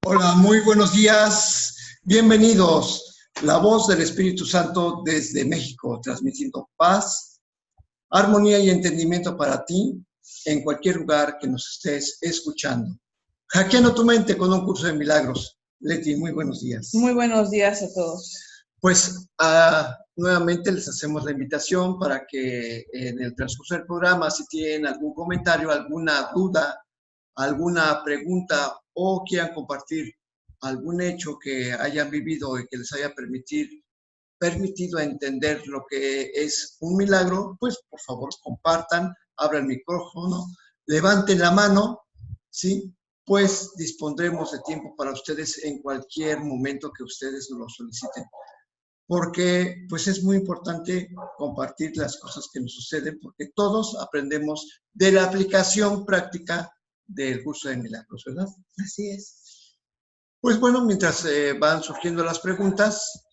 Hola, muy buenos días. Bienvenidos. La voz del Espíritu Santo desde México, transmitiendo paz, armonía y entendimiento para ti en cualquier lugar que nos estés escuchando. Hackeando tu mente con un curso de milagros. Leti, muy buenos días. Muy buenos días a todos. Pues nuevamente les hacemos la invitación para que en el transcurso del programa, si tienen algún comentario, alguna duda, alguna pregunta o quieran compartir algún hecho que hayan vivido y que les haya permitido entender lo que es un milagro, pues por favor compartan, abran el micrófono, levanten la mano, ¿sí? Pues dispondremos de tiempo para ustedes en cualquier momento que ustedes nos lo soliciten. Porque pues es muy importante compartir las cosas que nos suceden, porque todos aprendemos de la aplicación práctica del curso de milagros, ¿verdad? Así es. Pues bueno, mientras van surgiendo las preguntas,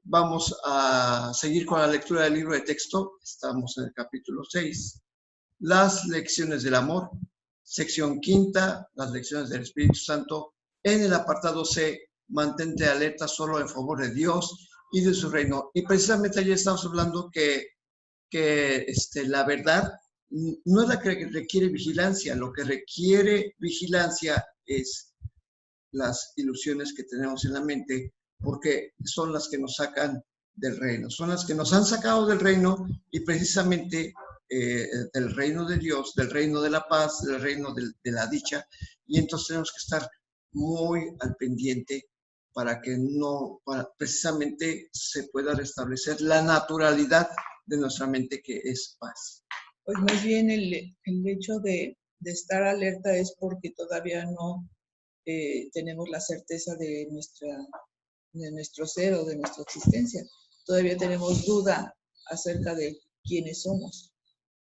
vamos a seguir con la lectura del libro de texto. Estamos en el capítulo 6, las lecciones del amor, sección quinta, las lecciones del Espíritu Santo, en el apartado C, mantente alerta solo en favor de Dios y de su reino. Y precisamente ayer estamos hablando que la verdad no es la que requiere vigilancia, lo que requiere vigilancia es las ilusiones que tenemos en la mente, porque son las que nos sacan del reino, son las que nos han sacado del reino y precisamente del reino de Dios, del reino de la paz, del reino de la dicha, y entonces tenemos que estar muy al pendiente para que precisamente se pueda restablecer la naturalidad de nuestra mente, que es paz. Pues más bien el hecho de estar alerta es porque todavía no tenemos la certeza de nuestro ser o de nuestra existencia. Todavía tenemos duda acerca de quiénes somos.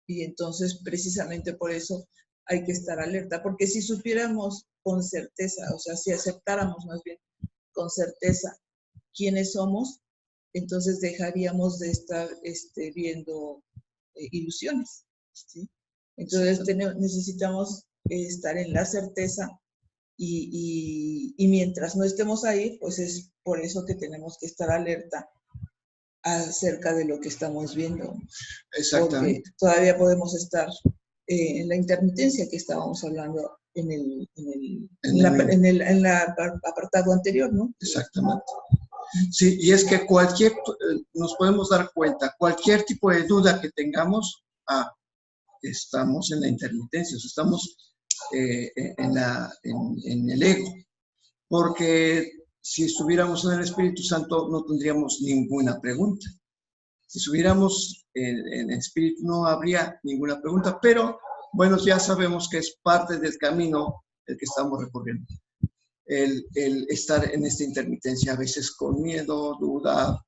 Y entonces, precisamente por eso hay que estar alerta, porque si supiéramos con certeza, o sea, si aceptáramos más bien con certeza quiénes somos, entonces dejaríamos de estar viendo ilusiones, ¿sí? Entonces necesitamos estar en la certeza y mientras no estemos ahí, pues es por eso que tenemos que estar alerta acerca de lo que estamos viendo. Exactamente. Porque todavía podemos estar en la intermitencia que estábamos hablando en el apartado anterior, ¿no? Exactamente. Sí, y es que nos podemos dar cuenta, cualquier tipo de duda que tengamos, estamos en la intermitencia, o sea, estamos en el ego, porque si estuviéramos en el Espíritu Santo no tendríamos ninguna pregunta. Si estuviéramos en el Espíritu no habría ninguna pregunta, pero bueno, ya sabemos que es parte del camino el que estamos recorriendo. El estar en esta intermitencia, a veces con miedo, duda,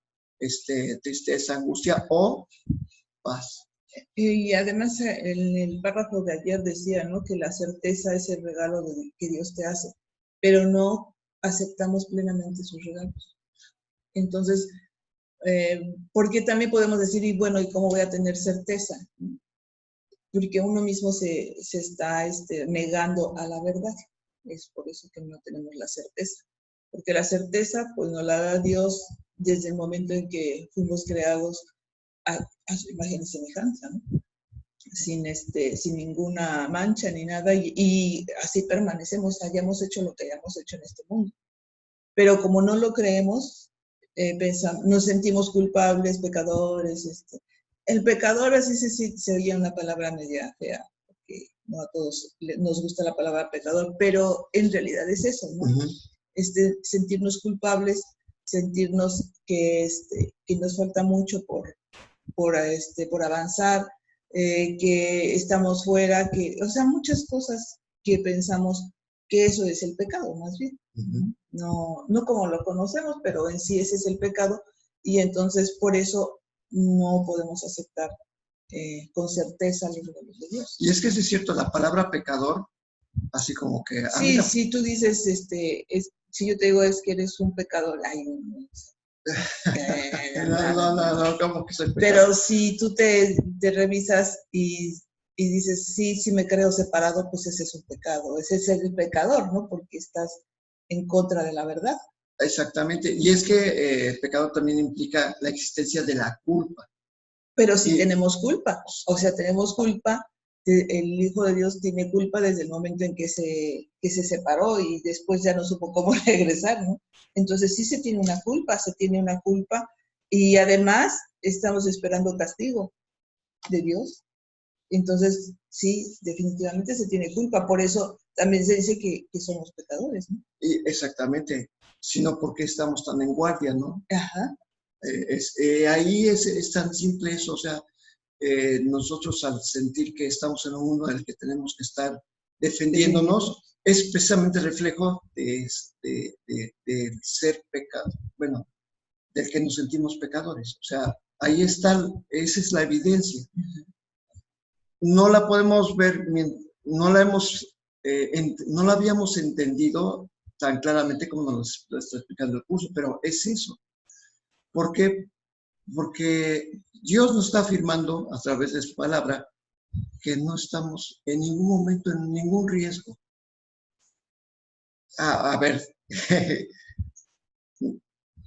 tristeza, angustia o paz. Y además en el párrafo de ayer decía, ¿no?, que la certeza es el regalo que Dios te hace, pero no aceptamos plenamente sus regalos. Entonces, porque también podemos decir, y bueno, ¿y cómo voy a tener certeza? Porque uno mismo se está negando a la verdad. Es por eso que no tenemos la certeza. Porque la certeza, pues nos la da Dios desde el momento en que fuimos creados a su imagen y semejanza, ¿no? Sin ninguna mancha ni nada, y así permanecemos, hayamos hecho lo que hayamos hecho en este mundo. Pero como no lo creemos, nos sentimos culpables, pecadores. El pecador, así se oye una palabra media fea, porque no a todos nos gusta la palabra pecador, pero en realidad es eso, ¿no? Uh-huh. Sentirnos culpables, sentirnos que nos falta mucho por avanzar, que estamos fuera, o sea, muchas cosas que pensamos que eso es el pecado, más bien. Uh-huh. No como lo conocemos, pero en sí ese es el pecado, y entonces por eso no podemos aceptar con certeza los regalos de Dios. Y es que sí es cierto, la palabra pecador, así como que... Sí, si tú dices, si yo te digo es que eres un pecador, ay, no, como que soy pecador. Pero si tú te revisas y dices, sí me creo separado, pues ese es un pecado, ese es el pecador, ¿no? Porque estás en contra de la verdad. Exactamente. Y es que el pecado también implica la existencia de la culpa. Pero sí tenemos culpa. O sea, tenemos culpa. El Hijo de Dios tiene culpa desde el momento en que se separó y después ya no supo cómo regresar, ¿no? Entonces sí se tiene una culpa y además estamos esperando castigo de Dios. Entonces sí, definitivamente se tiene culpa. Por eso también se dice que somos pecadores, ¿no? Y exactamente. Sino porque estamos tan en guardia, ¿no? Ajá. Ahí es tan simple eso, o sea, nosotros al sentir que estamos en un mundo en el que tenemos que estar defendiéndonos, es precisamente reflejo del ser pecado, bueno, del que nos sentimos pecadores. O sea, ahí está, esa es la evidencia. No la podemos ver, no la no la habíamos entendido tan claramente como nos lo está explicando el curso, pero es eso. ¿Por qué? Porque Dios nos está afirmando a través de su palabra que no estamos en ningún momento en ningún riesgo. A ver,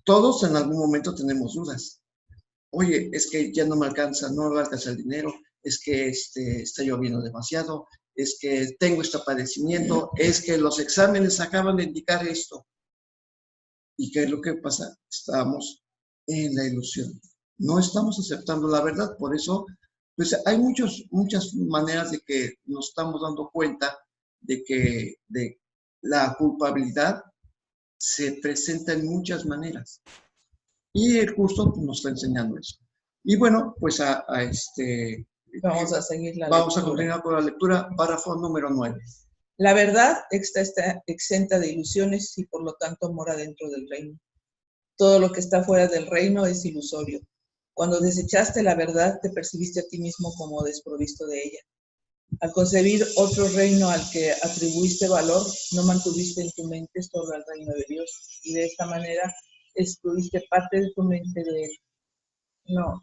todos en algún momento tenemos dudas. Oye, es que ya no me alcanza, no me alcanza el dinero, es que está lloviendo demasiado, es que tengo este padecimiento, es que los exámenes acaban de indicar esto. ¿Y qué es lo que pasa? Estamos en la ilusión. No estamos aceptando la verdad, por eso pues hay muchas maneras de que nos estamos dando cuenta de que la culpabilidad se presenta en muchas maneras. Y el curso pues, nos está enseñando eso. Y bueno, pues vamos a seguir vamos a continuar con la lectura, párrafo número 9. La verdad está exenta de ilusiones y por lo tanto mora dentro del reino. Todo lo que está fuera del reino es ilusorio. Cuando desechaste la verdad, te percibiste a ti mismo como desprovisto de ella. Al concebir otro reino al que atribuiste valor, no mantuviste en tu mente solo el reino de Dios, y de esta manera excluiste parte de tu mente de él. No,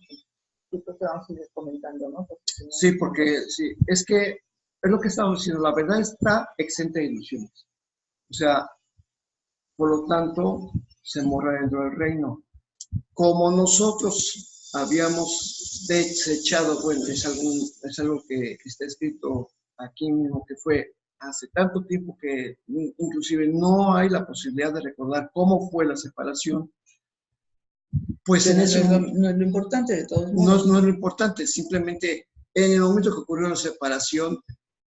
esto que vamos a ir comentando, ¿no? Sí, porque sí, es que es lo que estamos diciendo, la verdad está exenta de ilusiones. O sea, por lo tanto, se mora dentro del reino. Como nosotros habíamos desechado, bueno, es algo que está escrito aquí mismo, que fue hace tanto tiempo que inclusive no hay la posibilidad de recordar cómo fue la separación. Pues en ese momento no es lo importante de todos modos. No es lo importante, simplemente en el momento que ocurrió la separación,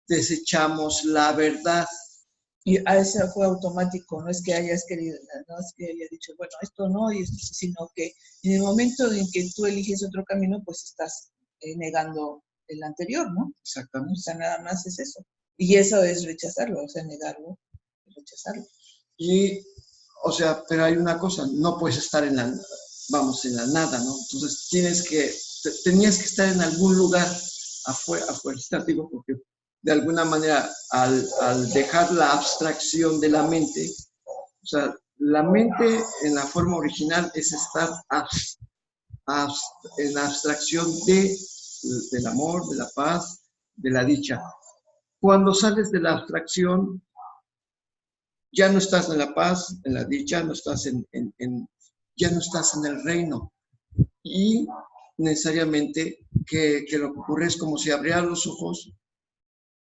desechamos la verdad. Y eso fue automático, no es que hayas querido, no es que haya dicho, bueno, esto no, y esto, sino que en el momento en que tú eliges otro camino, pues estás negando el anterior, ¿no? Exactamente. O sea, nada más es eso. Y eso es rechazarlo, o sea, negarlo, rechazarlo. Y, o sea, pero hay una cosa, no puedes estar en la nada, ¿no? Entonces tenías que estar en algún lugar afuera, digo, porque de alguna manera al dejar la abstracción de la mente, o sea, la mente en la forma original es estar en la abstracción del amor, de la paz, de la dicha. Cuando sales de la abstracción, ya no estás en la paz, en la dicha, no estás ya no estás en el reino. Y necesariamente que lo que ocurre es como si abrieras los ojos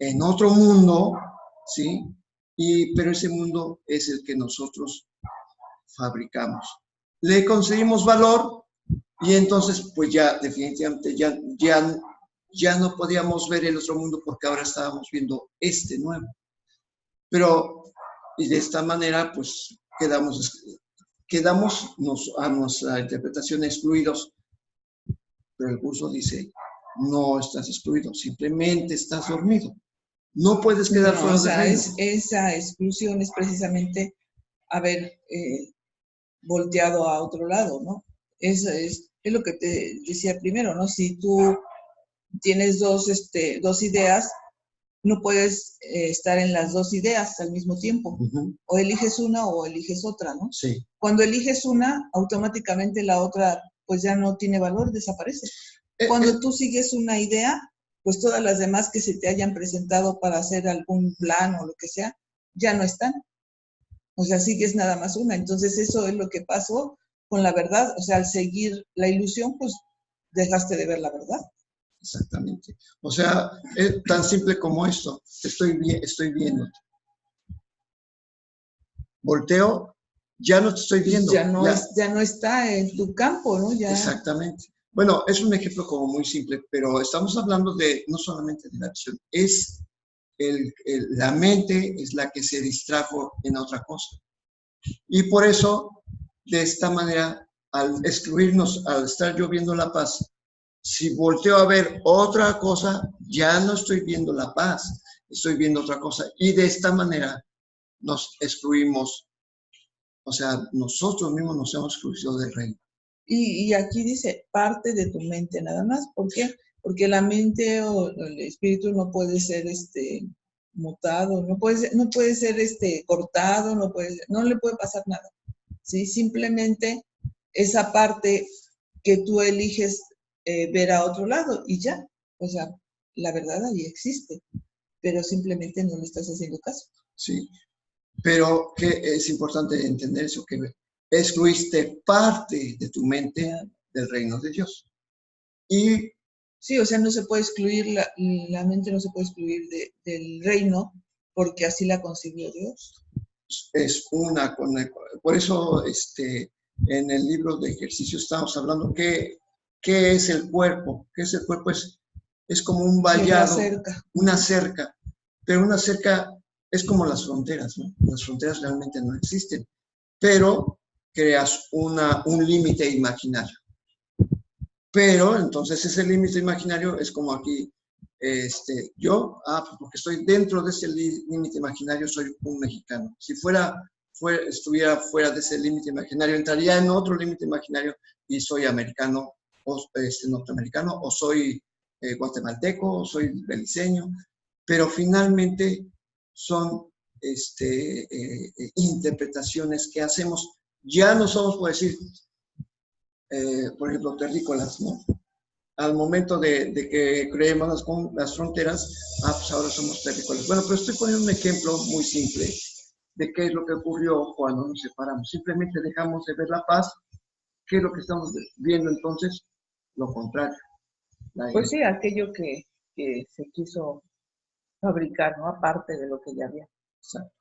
en otro mundo, ¿sí? Pero ese mundo es el que nosotros fabricamos. Le conseguimos valor y entonces pues ya definitivamente ya no podíamos ver el otro mundo porque ahora estábamos viendo este nuevo. Pero y de esta manera pues quedamos a nuestra interpretación excluidos. Pero el curso dice, no estás excluido, simplemente estás dormido. No puedes quedar fuera del reino. Esa exclusión es precisamente haber volteado a otro lado, ¿no? Eso es lo que te decía primero, ¿no? Si tú tienes dos ideas, no puedes estar en las dos ideas al mismo tiempo. O eliges una o eliges otra, ¿no? Sí. Cuando eliges una, automáticamente la otra pues ya no tiene valor, desaparece. Cuando tú sigues una idea, pues todas las demás que se te hayan presentado para hacer algún plan o lo que sea, ya no están. O sea, sí que es nada más una. Entonces eso es lo que pasó con la verdad. O sea, al seguir la ilusión, pues dejaste de ver la verdad. Exactamente. O sea, es tan simple como esto. Estoy viendo. Volteo, ya no te estoy Pues viendo. ya no está en tu campo, ¿no? Ya. Exactamente. Bueno, es un ejemplo como muy simple, pero estamos hablando de no solamente de la visión, es la mente es la que se distrajo en otra cosa. Y por eso, de esta manera, al excluirnos, al estar yo viendo la paz, si volteo a ver otra cosa, ya no estoy viendo la paz, estoy viendo otra cosa. Y de esta manera nos excluimos, o sea, nosotros mismos nos hemos excluido del reino. Y aquí dice, parte de tu mente nada más. ¿Por qué? Porque la mente o el espíritu no puede ser mutado, no puede ser cortado, no le puede pasar nada. ¿Sí? Simplemente esa parte que tú eliges ver a otro lado y ya. O sea, la verdad ahí existe, pero simplemente no le estás haciendo caso. Sí, pero que es importante entender eso, que excluiste parte de tu mente del reino de Dios. Y sí, o sea, no se puede excluir, la mente no se puede excluir del reino porque así la concibió Dios. Es una, por eso en el libro de ejercicio estamos hablando qué es el cuerpo. ¿Qué es el cuerpo? Es como un vallado, una cerca, pero una cerca es como las fronteras, ¿no? Las fronteras realmente no existen, pero creas un límite imaginario. Pero entonces ese límite imaginario es como aquí, porque estoy dentro de ese límite imaginario, soy un mexicano. Si estuviera fuera de ese límite imaginario, entraría en otro límite imaginario y soy americano, o norteamericano, o soy guatemalteco, o soy beliceño, pero finalmente son interpretaciones que hacemos. Ya no somos, por decir, por ejemplo, terrícolas, ¿no? Al momento de que creemos las fronteras, pues ahora somos terrícolas. Bueno, pero estoy poniendo un ejemplo muy simple de qué es lo que ocurrió cuando nos separamos. Simplemente dejamos de ver la paz. ¿Qué es lo que estamos viendo entonces? Lo contrario. Pues sí, aquello que se quiso fabricar, ¿no? Aparte de lo que ya había. Exacto.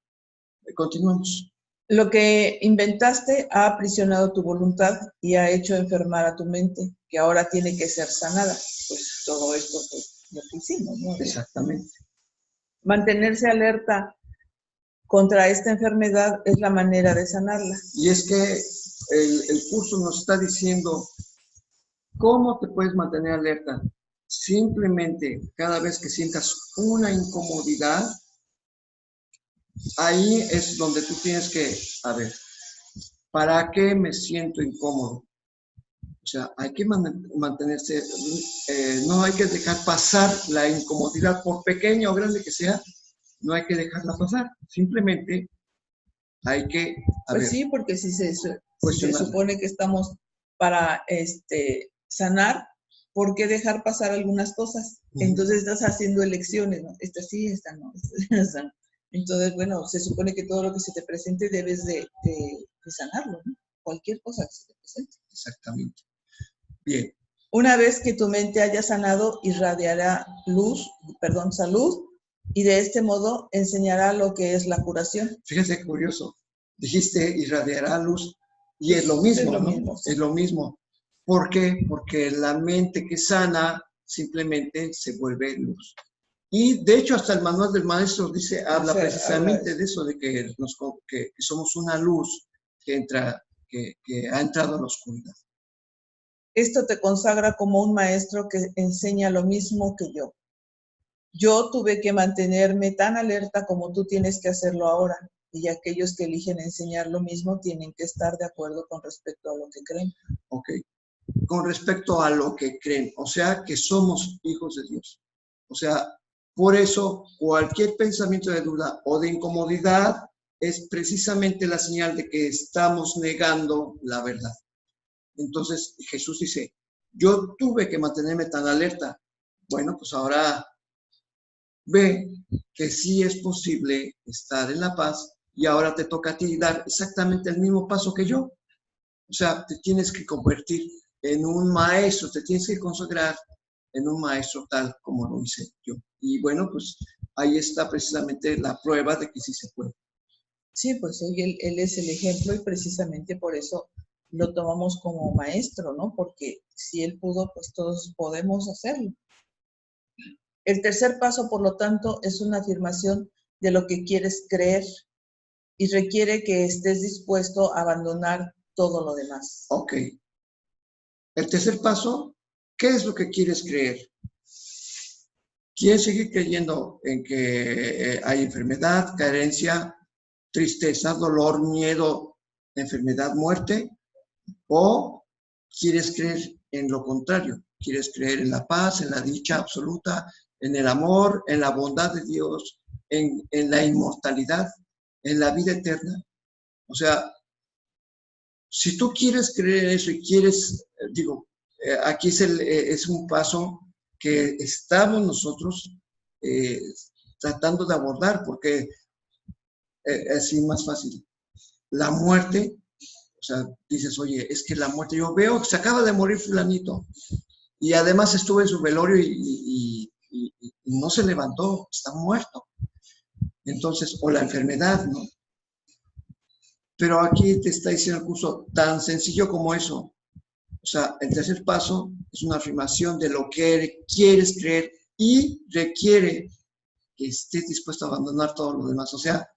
Continuamos. Lo que inventaste ha aprisionado tu voluntad y ha hecho enfermar a tu mente, que ahora tiene que ser sanada. Pues todo esto pues lo que hicimos, ¿no? Exactamente. Mantenerse alerta contra esta enfermedad es la manera de sanarla. Y es que el curso nos está diciendo cómo te puedes mantener alerta. Simplemente cada vez que sientas una incomodidad, ahí es donde tú tienes que, a ver, ¿para qué me siento incómodo? O sea, hay que mantenerse, no hay que dejar pasar la incomodidad, por pequeña o grande que sea, no hay que dejarla pasar. Simplemente hay que, pues sí, porque si se supone que estamos para sanar, ¿por qué dejar pasar algunas cosas? Entonces estás haciendo elecciones, ¿no? Esta sí, esta no, esta no. Entonces, bueno, se supone que todo lo que se te presente debes de sanarlo, ¿no? Cualquier cosa que se te presente. Exactamente. Bien. Una vez que tu mente haya sanado, irradiará salud, y de este modo enseñará lo que es la curación. Fíjate, curioso. Dijiste irradiará luz y es lo mismo, ¿no? Mismo, sí. Es lo mismo. ¿Por qué? Porque la mente que sana simplemente se vuelve luz. Y de hecho hasta el manual del maestro habla precisamente de eso, de que somos una luz que ha entrado en la oscuridad. Esto te consagra como un maestro que enseña lo mismo que yo. Yo tuve que mantenerme tan alerta como tú tienes que hacerlo ahora, y aquellos que eligen enseñar lo mismo tienen que estar de acuerdo con respecto a lo que creen. Ok, con respecto a lo que creen, o sea que somos hijos de Dios. O sea, por eso cualquier pensamiento de duda o de incomodidad es precisamente la señal de que estamos negando la verdad. Entonces Jesús dice, yo tuve que mantenerme tan alerta. Bueno, pues ahora ve que sí es posible estar en la paz y ahora te toca a ti dar exactamente el mismo paso que yo. O sea, te tienes que convertir en un maestro, te tienes que consagrar en un maestro tal como lo hice yo. Y bueno, pues ahí está precisamente la prueba de que sí se puede. Sí, pues hoy él es el ejemplo y precisamente por eso lo tomamos como maestro, ¿no? Porque si él pudo, pues todos podemos hacerlo. El tercer paso, por lo tanto, es una afirmación de lo que quieres creer y requiere que estés dispuesto a abandonar todo lo demás. Ok. El tercer paso, ¿qué es lo que quieres creer? ¿Quieres seguir creyendo en que hay enfermedad, carencia, tristeza, dolor, miedo, enfermedad, muerte? ¿O quieres creer en lo contrario? ¿Quieres creer en la paz, en la dicha absoluta, en el amor, en la bondad de Dios, en la inmortalidad, en la vida eterna? O sea, si tú quieres creer eso y quieres, aquí es un paso que estamos nosotros tratando de abordar, porque es así más fácil. La muerte, o sea, dices, oye, es que la muerte, yo veo que se acaba de morir fulanito, y además estuve en su velorio y no se levantó, está muerto. Entonces, o la enfermedad, ¿no? Pero aquí te está diciendo el curso tan sencillo como eso. O sea, el tercer paso es una afirmación de lo que quieres creer y requiere que estés dispuesto a abandonar todo lo demás. O sea,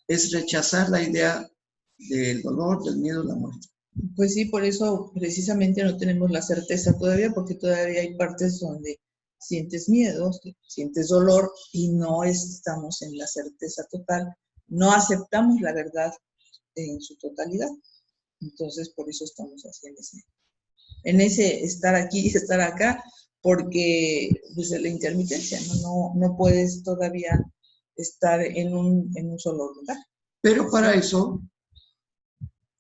es rechazar la idea del dolor, del miedo, de la muerte. Pues sí, por eso precisamente no tenemos la certeza todavía, porque todavía hay partes donde sientes miedo, sientes dolor y no estamos en la certeza total, no aceptamos la verdad en su totalidad. Entonces, por eso estamos haciendo en ese estar aquí y estar acá, porque desde la intermitencia, no puedes todavía estar en un solo lugar. Pero para eso,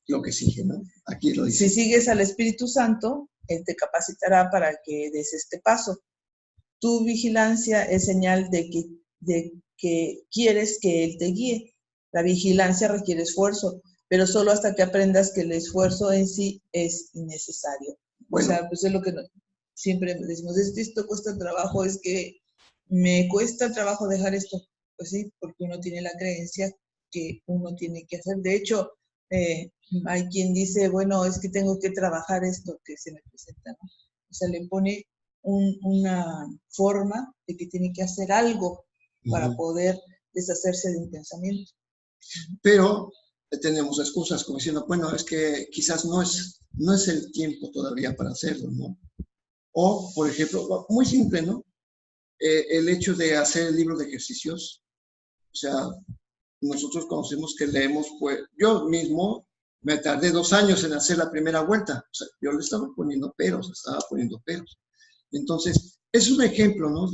lo que sigue, ¿no? Aquí lo dice. Si sigues al Espíritu Santo, Él te capacitará para que des este paso. Tu vigilancia es señal de que quieres que Él te guíe. La vigilancia requiere esfuerzo, pero solo hasta que aprendas que el esfuerzo en sí es innecesario. Bueno, o sea, pues es lo que siempre decimos, esto cuesta trabajo, es que me cuesta trabajo dejar esto. Pues sí, porque uno tiene la creencia que uno tiene que hacer. De hecho, hay quien dice, bueno, es que tengo que trabajar esto que se me presenta, ¿no? O sea, le pone una forma de que tiene que hacer algo para poder deshacerse de un pensamiento. Pero tenemos excusas como diciendo, bueno, es que quizás no es el tiempo todavía para hacerlo, ¿no? O, por ejemplo, muy simple, ¿no? El hecho de hacer el libro de ejercicios, o sea, nosotros conocemos que leemos, pues, yo mismo me tardé 2 años en hacer la primera vuelta, o sea, yo le estaba poniendo peros. Entonces, es un ejemplo, ¿no?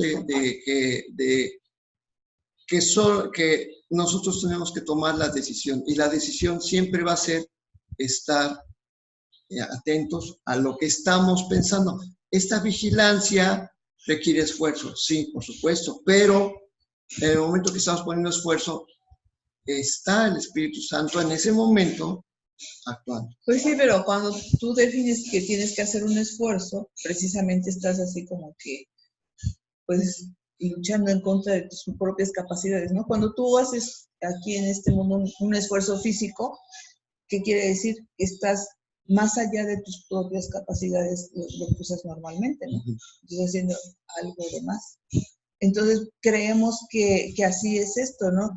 Que nosotros tenemos que tomar la decisión, y la decisión siempre va a ser estar atentos a lo que estamos pensando. Esta vigilancia requiere esfuerzo, sí, por supuesto, pero en el momento que estamos poniendo esfuerzo, está el Espíritu Santo en ese momento actuando. Pues sí, pero cuando tú defines que tienes que hacer un esfuerzo, precisamente estás así como que, pues, luchando en contra de tus propias capacidades, ¿no? Cuando tú haces aquí en este mundo un esfuerzo físico, ¿qué quiere decir? Que estás más allá de tus propias capacidades, lo que usas normalmente, ¿no? Estás haciendo algo de más. Entonces, creemos que así es esto, ¿no?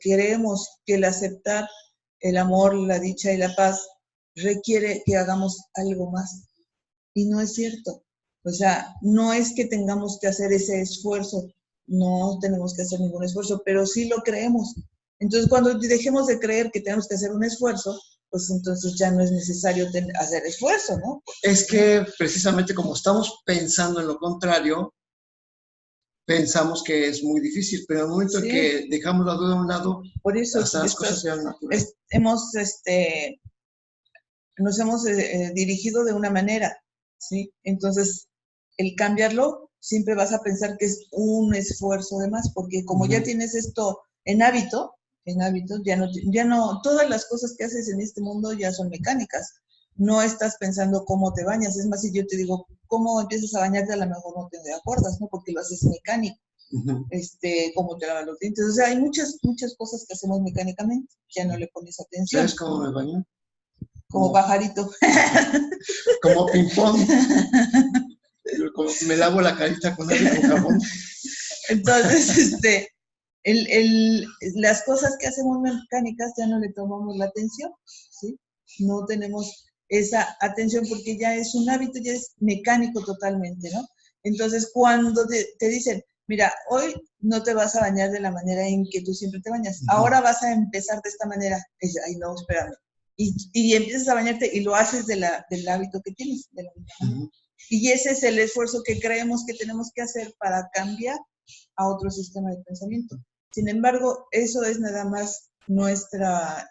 Creemos que el aceptar el amor, la dicha y la paz requiere que hagamos algo más. Y no es cierto. O sea, no es que tengamos que hacer ese esfuerzo, no tenemos que hacer ningún esfuerzo, pero sí lo creemos. Entonces, cuando dejemos de creer que tenemos que hacer un esfuerzo, pues entonces ya no es necesario hacer esfuerzo, ¿no? Es que precisamente como estamos pensando en lo contrario, pensamos que es muy difícil, pero en el momento en que dejamos la duda a un lado, por eso hasta las cosas sean naturales. Nos hemos dirigido de una manera, ¿sí? Entonces, el cambiarlo, siempre vas a pensar que es un esfuerzo de más, porque como ya tienes esto en hábito, ya no, todas las cosas que haces en este mundo ya son mecánicas. No estás pensando cómo te bañas. Es más, si yo te digo, ¿cómo empiezas a bañarte? A lo mejor no te acuerdas, ¿no? Porque lo haces mecánico. Cómo te lavas los dientes. O sea, hay muchas cosas que hacemos mecánicamente. Ya no le pones atención. ¿Sabes cómo me baño? Como pajarito. Como ping-pong. Me lavo la carita con agua y con jabón. Entonces, las cosas que hacemos mecánicas ya no le tomamos la atención, ¿sí? No tenemos esa atención porque ya es un hábito, ya es mecánico totalmente, ¿no? Entonces, cuando te dicen, mira, hoy no te vas a bañar de la manera en que tú siempre te bañas, ahora vas a empezar de esta manera, ay, no, espérame. Y empiezas a bañarte y lo haces del hábito que tienes, de la misma manera. Y ese es el esfuerzo que creemos que tenemos que hacer para cambiar a otro sistema de pensamiento. Sin embargo, eso es nada más nuestra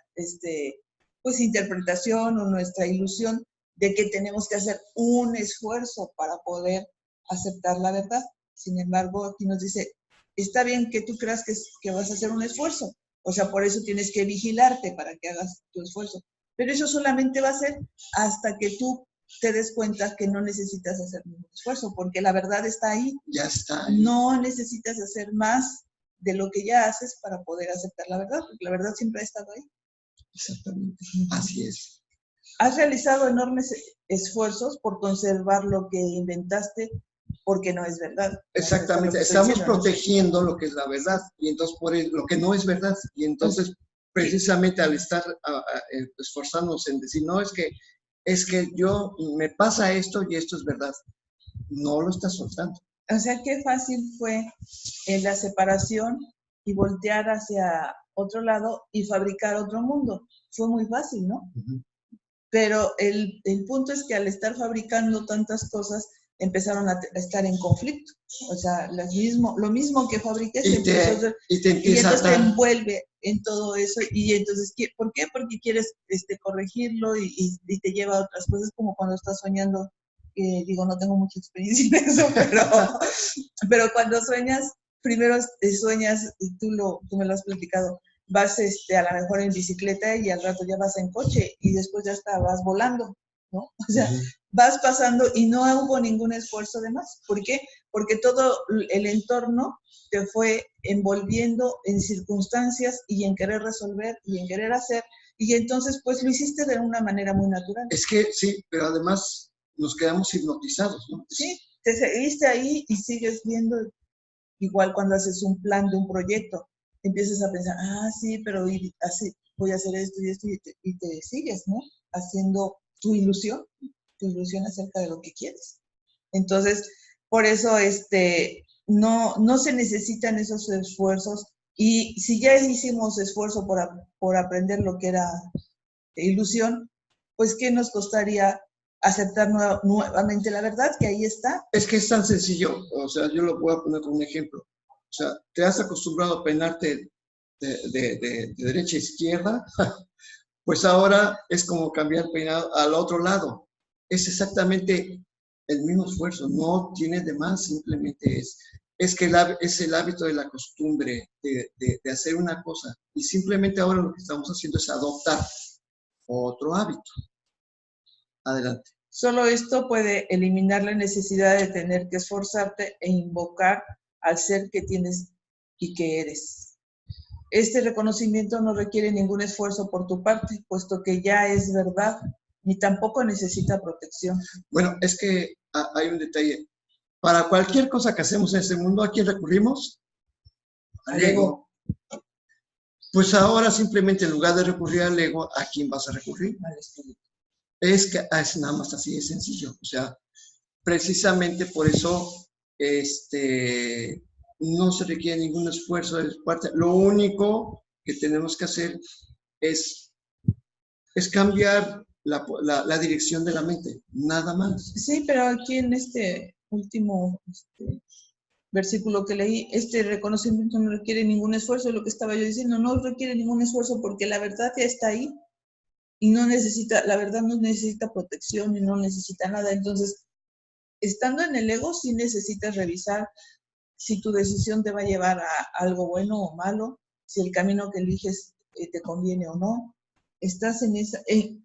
pues, interpretación o nuestra ilusión de que tenemos que hacer un esfuerzo para poder aceptar la verdad. Sin embargo, aquí nos dice, está bien que tú creas que vas a hacer un esfuerzo. O sea, por eso tienes que vigilarte para que hagas tu esfuerzo. Pero eso solamente va a ser hasta que tú te des cuenta que no necesitas hacer ningún esfuerzo, porque la verdad está ahí. Ya está ahí. No necesitas hacer más de lo que ya haces para poder aceptar la verdad, porque la verdad siempre ha estado ahí. Exactamente, así es. Has realizado enormes esfuerzos por conservar lo que inventaste porque no es verdad. Exactamente, estamos protegiendo lo que es la verdad, y entonces por lo que no es verdad, y entonces precisamente al estar esforzándonos en decir, no, es que yo, me pasa esto y esto es verdad, no lo estás soltando. O sea, qué fácil fue la separación y voltear hacia otro lado y fabricar otro mundo. Fue muy fácil, ¿no? Pero el punto es que al estar fabricando tantas cosas, empezaron a estar en conflicto. O sea, lo mismo que fabriques, y entonces te envuelve en todo eso. Y entonces, ¿por qué? Porque quieres corregirlo y te lleva a otras cosas, como cuando estás soñando. Digo, no tengo mucha experiencia en eso, pero cuando sueñas, primero sueñas, tú me lo has platicado, vas a lo mejor en bicicleta y al rato ya vas en coche y después ya vas volando, ¿no? O sea, vas pasando y no hubo ningún esfuerzo de más. ¿Por qué? Porque todo el entorno te fue envolviendo en circunstancias y en querer resolver y en querer hacer, y entonces pues lo hiciste de una manera muy natural. Es que sí, pero además nos quedamos hipnotizados, ¿no? Sí, te seguiste ahí y sigues viendo, igual cuando haces un plan de un proyecto, empiezas a pensar, sí, pero así voy a hacer esto y esto, y te sigues, ¿no? Haciendo tu ilusión acerca de lo que quieres. Entonces, por eso no se necesitan esos esfuerzos, y si ya hicimos esfuerzo por aprender lo que era ilusión, pues ¿qué nos costaría aceptar nuevamente la verdad, que ahí está? Es que es tan sencillo, o sea, yo lo voy a poner como un ejemplo. O sea, te has acostumbrado a peinarte de derecha a izquierda, pues ahora es como cambiar el peinado al otro lado. Es exactamente el mismo esfuerzo, no tiene de más, simplemente es que es el hábito de la costumbre de hacer una cosa, y simplemente ahora lo que estamos haciendo es adoptar otro hábito. Adelante. Solo esto puede eliminar la necesidad de tener que esforzarte e invocar al ser que tienes y que eres. Este reconocimiento no requiere ningún esfuerzo por tu parte, puesto que ya es verdad, ni tampoco necesita protección. Bueno, es que hay un detalle. Para cualquier cosa que hacemos en este mundo, ¿a quién recurrimos? Al ego. Pues ahora simplemente en lugar de recurrir al ego, ¿a quién vas a recurrir? Al espíritu. Es nada más así de sencillo. O sea, precisamente por eso no se requiere ningún esfuerzo de parte. Lo único que tenemos que hacer es cambiar la dirección de la mente, nada más. Sí, pero aquí en este último versículo que leí, reconocimiento no requiere ningún esfuerzo, lo que estaba yo diciendo, no requiere ningún esfuerzo porque la verdad ya está ahí. Y la verdad no necesita protección y no necesita nada. Entonces, estando en el ego, sí necesitas revisar si tu decisión te va a llevar a algo bueno o malo, si el camino que eliges te conviene o no. Estás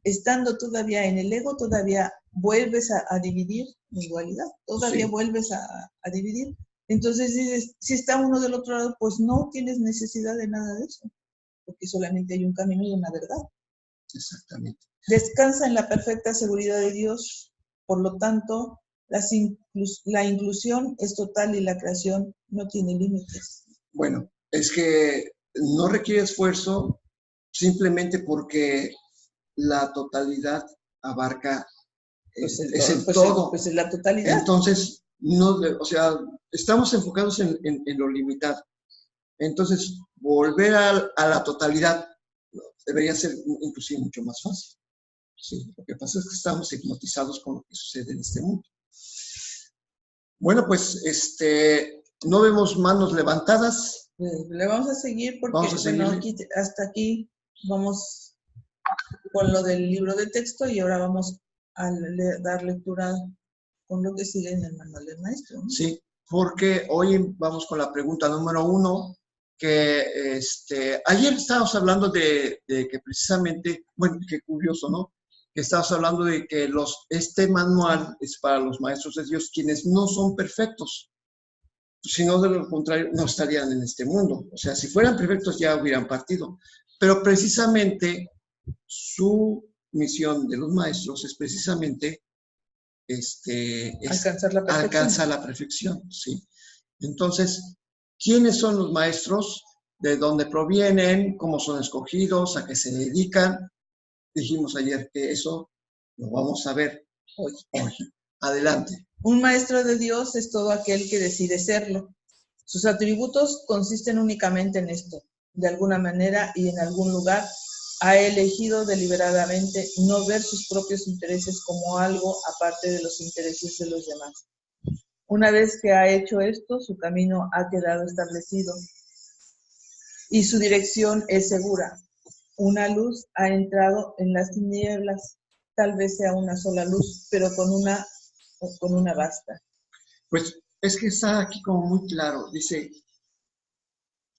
estando todavía en el ego, todavía vuelves a dividir en dualidad, todavía Sí. vuelves a dividir. Entonces dices, si está uno del otro lado, pues no tienes necesidad de nada de eso, porque solamente hay un camino y una verdad. Exactamente. Descansa en la perfecta seguridad de Dios, por lo tanto, la inclusión es total y la creación no tiene límites. Bueno, es que no requiere esfuerzo simplemente porque la totalidad abarca, Pues es el todo. Pues es la totalidad. Entonces, no, o sea, estamos enfocados en lo limitado. Entonces, volver a la totalidad debería ser inclusive mucho más fácil. Sí, lo que pasa es que estamos hipnotizados con lo que sucede en este mundo. Bueno, pues, no vemos manos levantadas. Le vamos a seguir porque, bueno, hasta aquí vamos con lo del libro de texto y ahora vamos a dar lectura con lo que sigue en el manual del maestro, ¿no? Sí, porque hoy vamos con la pregunta número 1, que ayer estábamos hablando de que precisamente, bueno, qué curioso, ¿no? Que estábamos hablando de que este manual es para los maestros de Dios, quienes no son perfectos. Si no, de lo contrario, no estarían en este mundo. O sea, si fueran perfectos ya hubieran partido. Pero precisamente su misión de los maestros es precisamente alcanzar la perfección, sí. Entonces, ¿quiénes son los maestros? ¿De dónde provienen? ¿Cómo son escogidos? ¿A qué se dedican? Dijimos ayer que eso lo vamos a ver hoy. Adelante. Un maestro de Dios es todo aquel que decide serlo. Sus atributos consisten únicamente en esto. De alguna manera y en algún lugar ha elegido deliberadamente no ver sus propios intereses como algo aparte de los intereses de los demás. Una vez que ha hecho esto, su camino ha quedado establecido y su dirección es segura. Una luz ha entrado en las tinieblas, tal vez sea una sola luz, pero con una basta. Pues es que está aquí como muy claro. Dice,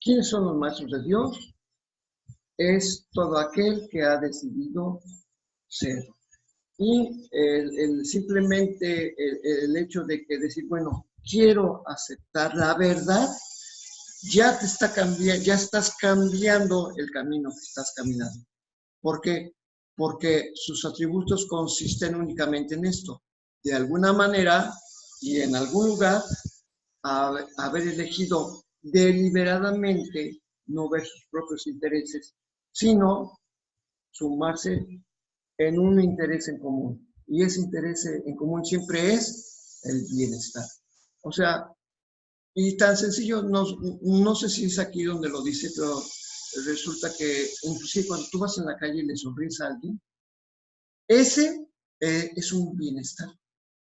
¿quiénes son los maestros de Dios? Es todo aquel que ha decidido ser. Y simplemente el hecho de que decir, bueno, quiero aceptar la verdad, ya te está cambiando, ya estás cambiando el camino que estás caminando. ¿Por qué? Porque sus atributos consisten únicamente en esto. De alguna manera y en algún lugar, haber elegido deliberadamente no ver sus propios intereses, sino sumarse en un interés en común. Y ese interés en común siempre es el bienestar. O sea, y tan sencillo, no sé si es aquí donde lo dice, pero resulta que inclusive cuando tú vas en la calle y le sonríes a alguien, ese es un bienestar.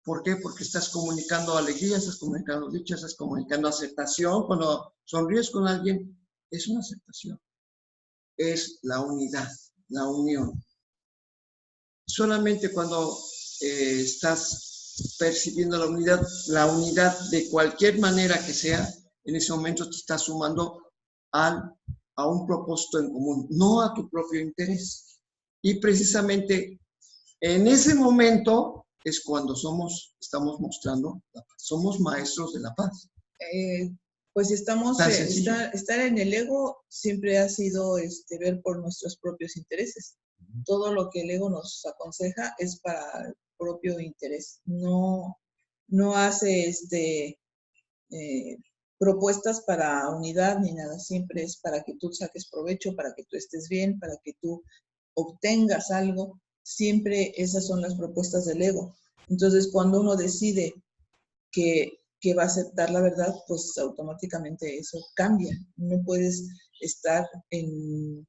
¿Por qué? Porque estás comunicando alegría, estás comunicando dicha, estás comunicando aceptación. Cuando sonríes con alguien, es una aceptación. Es la unidad, la unión. Solamente cuando estás percibiendo la unidad de cualquier manera que sea, en ese momento te estás sumando a un propósito en común, no a tu propio interés. Y precisamente en ese momento es cuando estamos mostrando la paz. Somos maestros de la paz. Pues estar en el ego siempre ha sido ver por nuestros propios intereses. Todo lo que el ego nos aconseja es para el propio interés. No hace propuestas para unidad ni nada. Siempre es para que tú saques provecho, para que tú estés bien, para que tú obtengas algo. Siempre esas son las propuestas del ego. Entonces, cuando uno decide que va a aceptar la verdad, pues automáticamente eso cambia. No puedes estar en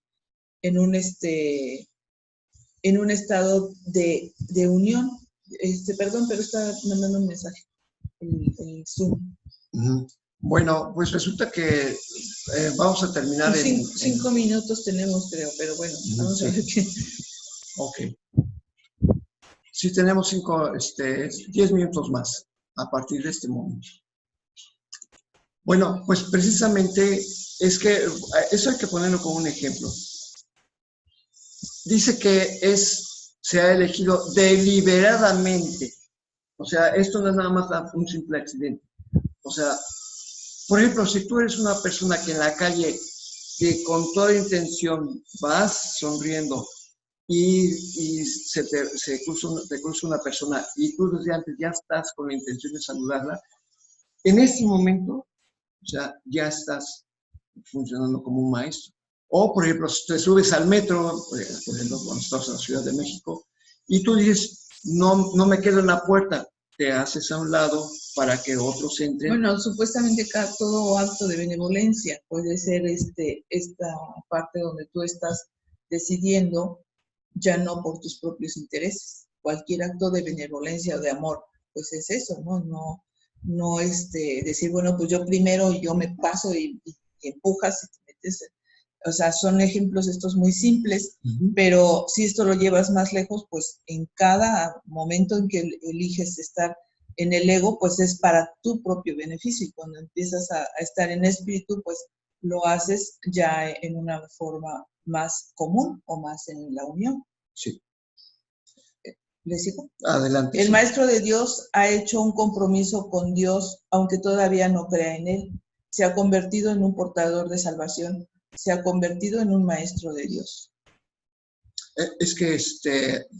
un estado de unión. Perdón, pero está mandando un mensaje el Zoom. Bueno, pues resulta que vamos a terminar en 5 minutos tenemos, creo, pero bueno, vamos a ver qué. Ok. Sí, tenemos 10 minutos más a partir de este momento. Bueno, pues precisamente Es que eso hay que ponerlo como un ejemplo. Dice que se ha elegido deliberadamente. O sea, esto no es nada más un simple accidente. O sea, por ejemplo, si tú eres una persona que en la calle, que con toda intención vas sonriendo y te cruza una persona y tú desde antes ya estás con la intención de saludarla, en este momento, o sea, ya estás funcionando como un maestro. O, por ejemplo, si te subes al metro, por ejemplo, cuando estás en la Ciudad de México, y tú dices, no me quedo en la puerta, te haces a un lado para que otros entren. Bueno, supuestamente todo acto de benevolencia puede ser esta parte donde tú estás decidiendo ya no por tus propios intereses. Cualquier acto de benevolencia o de amor, pues es eso, ¿no? No decir, bueno, pues yo primero yo me paso y empujas y te metes. O sea, son ejemplos estos muy simples, pero si esto lo llevas más lejos, pues en cada momento en que eliges estar en el ego, pues es para tu propio beneficio. Y cuando empiezas a estar en espíritu, pues lo haces ya en una forma más común o más en la unión. Sí. ¿Les digo? Adelante. El maestro de Dios ha hecho un compromiso con Dios, aunque todavía no crea en Él. Se ha convertido en un portador de salvación. Se ha convertido en un maestro de Dios. Es que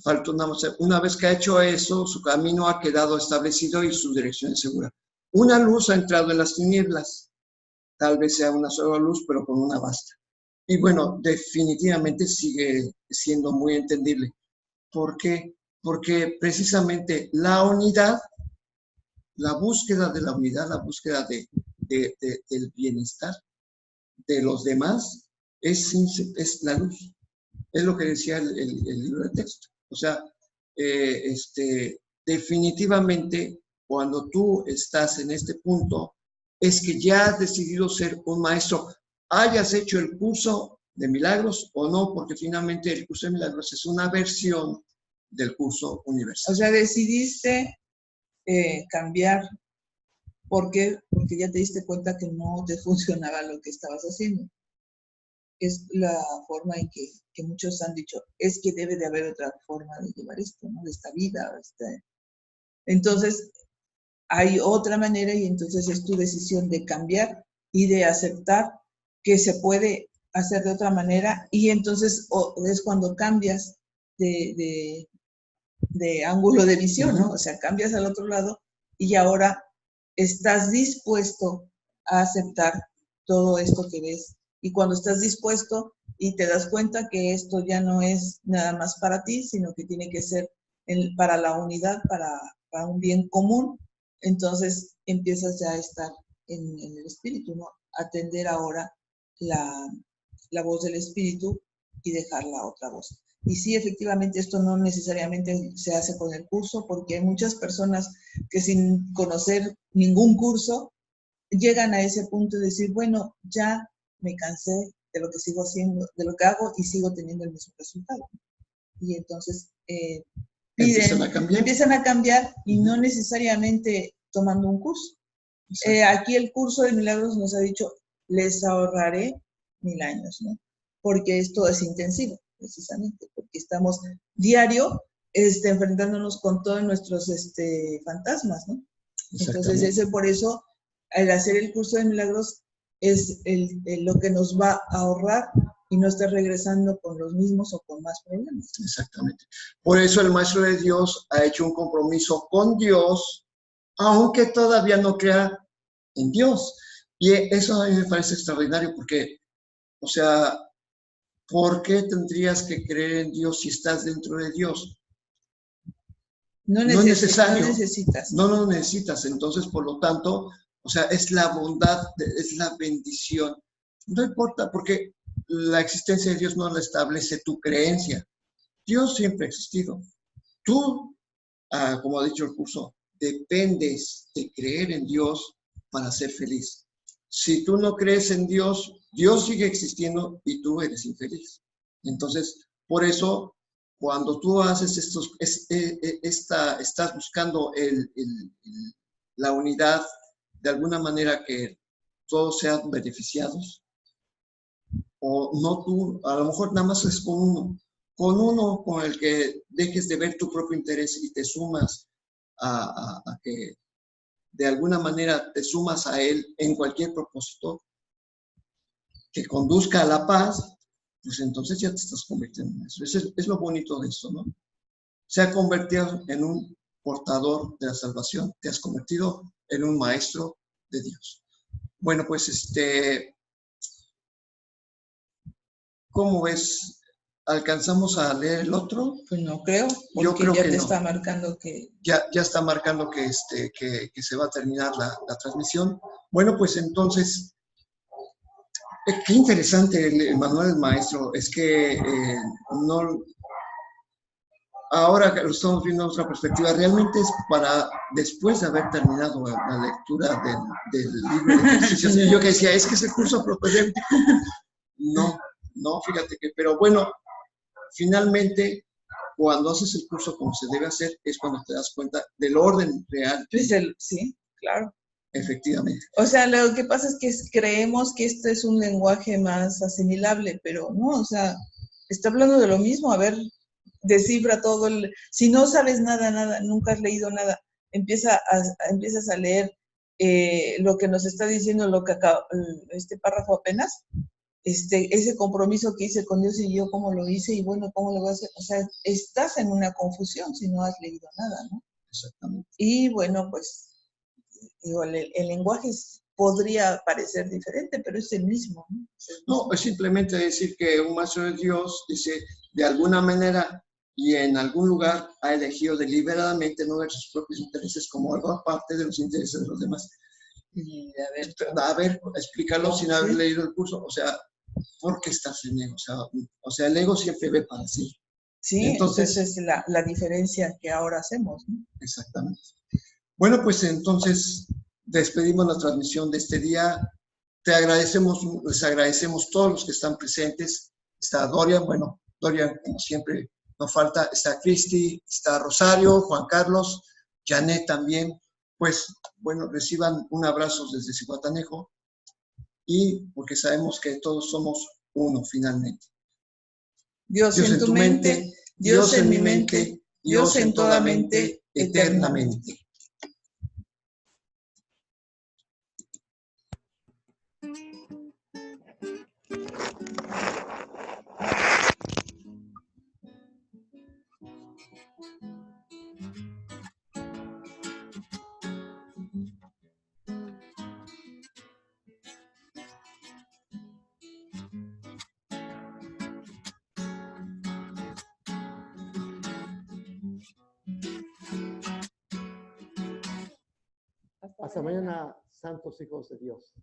falta una vez que ha hecho eso, su camino ha quedado establecido y su dirección es segura. Una luz ha entrado en las tinieblas. Tal vez sea una sola luz, pero con una basta. Y bueno, definitivamente sigue siendo muy entendible. ¿Por qué? Porque precisamente la unidad, la búsqueda de la unidad, la búsqueda del bienestar de los demás es la luz. Es lo que decía el libro de texto. O sea, definitivamente cuando tú estás en este punto, es que ya has decidido ser un maestro, hayas hecho el curso de milagros o no, porque finalmente el curso de milagros es una versión del curso universal. O sea, decidiste cambiar. ¿Por qué? Porque ya te diste cuenta que no te funcionaba lo que estabas haciendo. Es la forma en que muchos han dicho, es que debe de haber otra forma de llevar esto, ¿no? De esta vida. Entonces, hay otra manera y entonces es tu decisión de cambiar y de aceptar que se puede hacer de otra manera y entonces es cuando cambias de ángulo de visión, ¿no? O sea, cambias al otro lado y ahora estás dispuesto a aceptar todo esto que ves. Y cuando estás dispuesto y te das cuenta que esto ya no es nada más para ti, sino que tiene que ser para la unidad, para un bien común, entonces empiezas ya a estar en el espíritu, ¿no? Atender ahora la voz del espíritu y dejar la otra voz. Y sí, efectivamente, esto no necesariamente se hace con el curso, porque hay muchas personas que sin conocer ningún curso llegan a ese punto de decir, bueno, ya me cansé de lo que sigo haciendo, de lo que hago y sigo teniendo el mismo resultado. Y entonces empiezan a cambiar y no necesariamente tomando un curso. Aquí el curso de milagros nos ha dicho, les ahorraré 1000 años, ¿no? Porque esto es intensivo, precisamente, porque estamos diario enfrentándonos con todos nuestros fantasmas, ¿no? Entonces, por eso, al hacer el curso de milagros, es lo que nos va a ahorrar y no estar regresando con los mismos o con más problemas. Exactamente. Por eso el Maestro de Dios ha hecho un compromiso con Dios, aunque todavía no crea en Dios. Y eso a mí me parece extraordinario porque, o sea, ¿por qué tendrías que creer en Dios si estás dentro de Dios? No es necesario. No lo necesitas. Entonces, por lo tanto, o sea, es la bondad, es la bendición. No importa, porque la existencia de Dios no la establece tu creencia. Dios siempre ha existido. Tú, como ha dicho el curso, dependes de creer en Dios para ser feliz. Si tú no crees en Dios, Dios sigue existiendo y tú eres infeliz. Entonces, por eso, cuando tú haces estás buscando la unidad, de alguna manera que todos sean beneficiados, o no tú, a lo mejor nada más es con uno con el que dejes de ver tu propio interés y te sumas a que de alguna manera te sumas a él en cualquier propósito que conduzca a la paz, pues entonces ya te estás convirtiendo en eso. Es lo bonito de esto, ¿no? Se ha convertido en un portador de la salvación, te has convertido en un maestro de Dios. Bueno, pues ¿cómo ves? ¿Alcanzamos a leer el otro? Pues no creo, porque yo creo ya que te no. está marcando que... Ya está marcando que se va a terminar la transmisión. Bueno, pues entonces, qué interesante el manual del maestro. Es que no... Ahora que lo estamos viendo en otra perspectiva, realmente es para después de haber terminado la lectura del libro de ejercicios. Y yo que decía, es que es el curso propedéutico. No, fíjate que, pero bueno, finalmente, cuando haces el curso como se debe hacer, es cuando te das cuenta del orden real. Sí, claro. Efectivamente. O sea, lo que pasa es que creemos que este es un lenguaje más asimilable, pero no, o sea, está hablando de lo mismo. A ver, descifra todo. Si no sabes nada, nunca has leído nada, empiezas a leer lo que nos está diciendo este párrafo apenas, ese compromiso que hice con Dios y yo cómo lo hice y bueno, cómo lo voy a hacer. O sea, estás en una confusión si no has leído nada, ¿no? Exactamente. Y bueno, pues digo, el lenguaje podría parecer diferente, pero es el mismo, ¿no? No, es simplemente decir que un maestro de Dios dice, de alguna manera y en algún lugar ha elegido deliberadamente no ver sus propios intereses como algo aparte de los intereses de los demás. Y a ver, explícalo sin haber leído el curso, o sea, ¿por qué estás en ego? O sea, el ego siempre ve para sí. Sí, entonces es la diferencia que ahora hacemos, ¿no? Exactamente. Bueno, pues entonces despedimos la transmisión de este día. Les agradecemos todos los que están presentes. Está Dorian, bueno, Dorian como siempre no falta, está Cristi, está Rosario, Juan Carlos, Janet también. Pues bueno, reciban un abrazo desde Zihuatanejo y porque sabemos que todos somos uno finalmente. Dios en tu mente, Dios en mi mente, Dios en toda mente, eternamente. Hasta mañana, santos hijos de Dios.